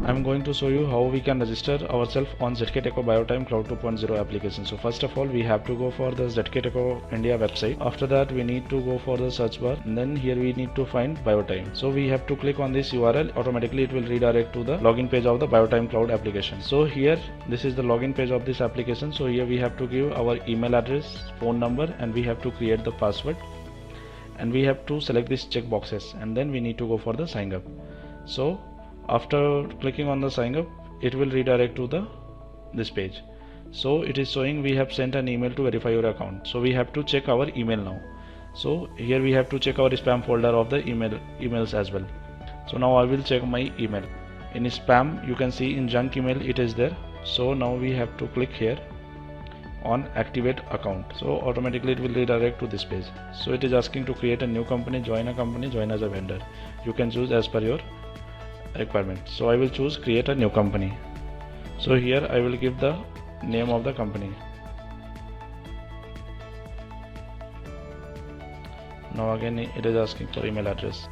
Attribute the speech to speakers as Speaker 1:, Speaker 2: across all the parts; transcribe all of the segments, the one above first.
Speaker 1: I'm going to show you how we can register ourselves on ZKTeco BioTime Cloud 2.0 application. So first of all, we have to go for the ZKTeco India website. After that, we need to go for the search bar, and then here we need to find BioTime. So we have to click on this URL. Automatically it will redirect to the login page of the BioTime Cloud application. So here, this is the login page of this application. So here we have to give our email address, phone number, and we have to create the password, and we have to select these check boxes, and then we need to go for the sign up. So after clicking on the sign up, it will redirect to this page. So it is showing we have sent an email to verify your account. So we have to check our email now. So here we have to check our spam folder of the emails as well. So now I will check my email. In spam, you can see in junk email it is there. So now we have to click here on activate account. So automatically it will redirect to this page. So it is asking to create a new company, join as a vendor. You can choose as per your requirement. So I will choose create a new company. So here I will give the name of the company. Now again it is asking for email address.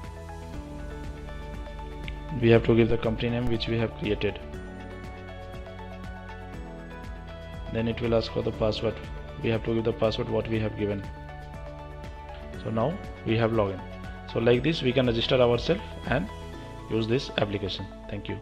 Speaker 1: We have to give the company name which we have created. Then it will ask for the password. We have to give the password what we have given. So now we have login. So like this we can register ourselves and use this application. Thank you.